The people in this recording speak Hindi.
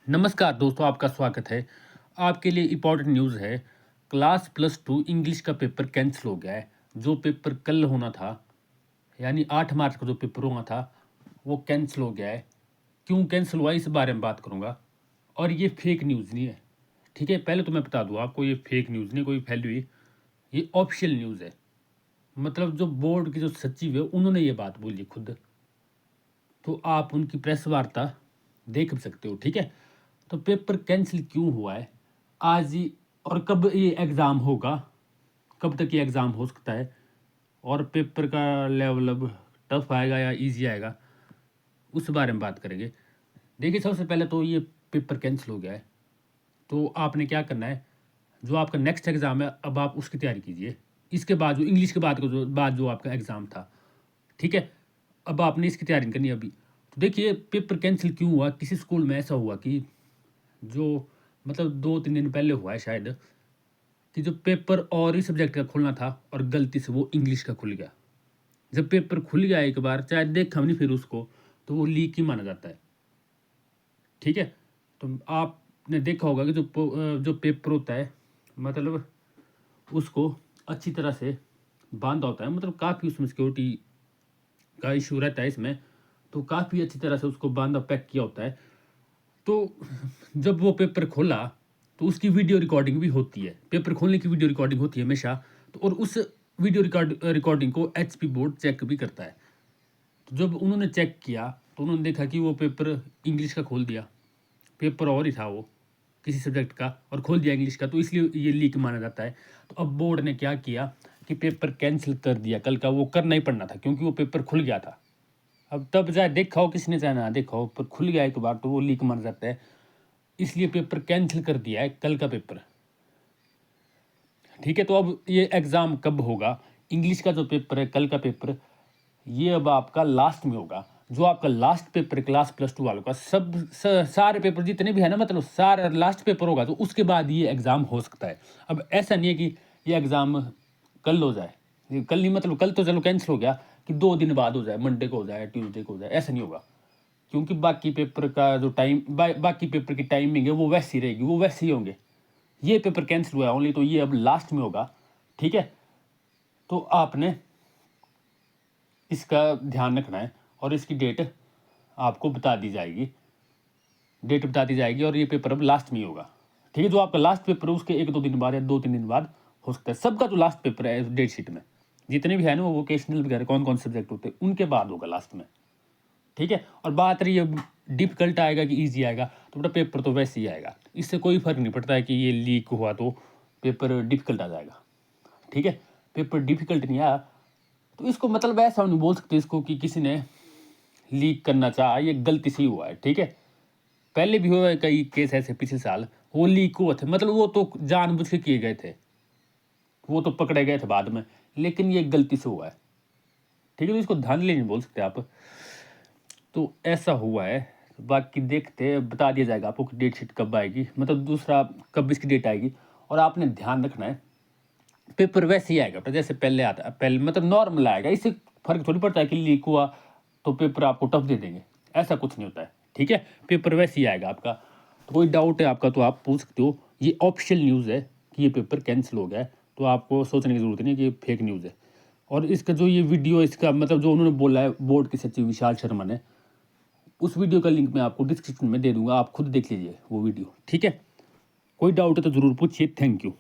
नमस्कार दोस्तों, आपका स्वागत है। आपके लिए इम्पोर्टेंट न्यूज़ है। क्लास +2 इंग्लिश का पेपर कैंसिल हो गया है। जो पेपर कल होना था, यानी 8 मार्च को जो पेपर होना था, वो कैंसिल हो गया है। क्यों कैंसिल हुआ, इस बारे में बात करूँगा। और ये फेक न्यूज़ नहीं है, ठीक है? पहले तो मैं बता दूँ आपको, ये फेक न्यूज़ नहीं, कोई फैली हुई, ये ऑफिशियल न्यूज़ है। मतलब जो बोर्ड के जो सचिव है, उन्होंने ये बात बोली खुद। तो आप उनकी प्रेस वार्ता देख सकते हो, ठीक है? तो पेपर कैंसिल क्यों हुआ है आज ही, और कब ये एग्ज़ाम होगा, कब तक ये एग्ज़ाम हो सकता है, और पेपर का लेवल अब टफ आएगा या इजी आएगा, उस बारे में बात करेंगे। देखिए, सबसे पहले तो ये पेपर कैंसिल हो गया है, तो आपने क्या करना है, जो आपका नेक्स्ट एग्ज़ाम है, अब आप उसकी तैयारी कीजिए। इसके बाद जो इंग्लिश के बाद जो आपका एग्ज़ाम था, ठीक है? अब आपने इसकी तैयारी नहीं करनी अभी। तो देखिए, पेपर कैंसिल क्यों हुआ, किसी स्कूल में ऐसा हुआ कि जो मतलब 2-3 दिन पहले हुआ है शायद, कि जो पेपर और ही सब्जेक्ट का खुलना था और गलती से वो इंग्लिश का खुल गया। जब पेपर खुल गया एक बार, चाहे देखा भी नहीं फिर उसको, तो वो लीक ही माना जाता है, ठीक है? तो आपने देखा होगा कि जो पेपर होता है, मतलब उसको अच्छी तरह से बाँधा होता है, मतलब काफ़ी उसमें सिक्योरिटी का इश्यू रहता है इसमें, तो काफ़ी अच्छी तरह से उसको बाँधा पैक किया होता है। तो जब वो पेपर खोला, तो उसकी वीडियो रिकॉर्डिंग भी होती है। पेपर खोलने की वीडियो रिकॉर्डिंग होती है हमेशा। तो और उस वीडियो रिकॉर्डिंग को एचपी बोर्ड चेक भी करता है। तो जब उन्होंने चेक किया, तो उन्होंने देखा कि वो पेपर इंग्लिश का खोल दिया। पेपर और ही था वो, किसी सब्जेक्ट का, और खोल दिया इंग्लिश का, तो इसलिए ये लीक माना जाता है। तो अब बोर्ड ने क्या किया कि पेपर कैंसल कर दिया कल का। वो करना ही पड़ना था क्योंकि वो पेपर खुल गया था। अब तब चाहे देखा हो किसी ने, चाहे ना देखा हो, पर खुल गया एक बार तो वो लीक माना जाता है। इसलिए पेपर कैंसिल कर दिया है, कल का पेपर, ठीक है? तो अब ये एग्ज़ाम कब होगा? इंग्लिश का जो पेपर है, कल का पेपर, ये अब आपका लास्ट में होगा। जो आपका लास्ट पेपर है क्लास +2 वालों का, सारे पेपर जितने भी है ना, मतलब सारा लास्ट पेपर होगा, तो उसके बाद ये एग्ज़ाम हो सकता है। अब ऐसा नहीं है कि ये एग्ज़ाम कल हो जाए, ये कल नहीं, मतलब कल तो चलो कैंसिल हो गया, कि 2 दिन बाद हो जाए, मंडे को हो जाए, ट्यूसडे को हो जाए, ऐसा नहीं होगा। क्योंकि बाकी पेपर का जो बाकी पेपर की टाइमिंग है वो वैसी ही रहेगी, वो वैसे ही होंगे। ये पेपर कैंसिल हुआ है ओनली, तो ये अब लास्ट में होगा, ठीक है? तो आपने इसका ध्यान रखना है, और इसकी डेट आपको बता दी जाएगी, और ये पेपर अब लास्ट में ही होगा, ठीक है? जो आपका लास्ट पेपर है उसके 1-2 दिन बाद या 2-3 दिन बाद हो सकता है। सबका जो लास्ट पेपर है डेट शीट में, जितने भी है ना वो वोकेशनल वगैरह कौन-कौन से सब्जेक्ट होते हैं, उनके बाद होगा लास्ट में, ठीक है? और बात रही अब डिफ़िकल्ट आएगा कि ईज़ी आएगा, तो बेटा पेपर तो वैसे ही आएगा। इससे कोई फ़र्क नहीं पड़ता है कि ये लीक हुआ तो पेपर डिफ़िकल्ट आ जाएगा, ठीक है? पेपर डिफ़िकल्ट नहीं आया, तो इसको मतलब ऐसा नहीं बोल सकते इसको कि किसी ने लीक करना चाहा, ये गलती से ही हुआ है, ठीक है? पहले भी हुए हैं कई केस ऐसे पिछले साल, वो लीक हुए थे, मतलब वो तो जानबूझ के किए गए थे, वो तो पकड़े गए थे बाद में, लेकिन ये गलती से हुआ है, ठीक है? तो इसको धांधली नहीं बोल सकते आप। तो ऐसा हुआ है, बाकी देखते हैं, बता दिया जाएगा आपको कि डेट शीट कब आएगी, मतलब दूसरा कब इसकी डेट आएगी। और आपने ध्यान रखना है, पेपर वैसे ही आएगा, तो जैसे पहले आता है, पहले मतलब नॉर्मल आएगा, इससे फ़र्क थोड़ी पड़ता है कि लीक हुआ तो पेपर आपको टफ दे देंगे, ऐसा कुछ नहीं होता है, ठीक है? पेपर वैसे ही आएगा आपका। तो कोई डाउट है आपका तो आप पूछ सकते हो। ये ऑफिशियल न्यूज़ है कि ये पेपर कैंसिल हो गया है, तो आपको सोचने की ज़रूरत नहीं है कि ये फेक न्यूज़ है। और इसका जो ये वीडियो, इसका मतलब जो उन्होंने बोला है बोर्ड के सचिव विशाल शर्मा ने, उस वीडियो का लिंक मैं आपको डिस्क्रिप्शन में दे दूँगा, आप खुद देख लीजिए वो वीडियो, ठीक है? कोई डाउट है तो ज़रूर पूछिए। Thank you.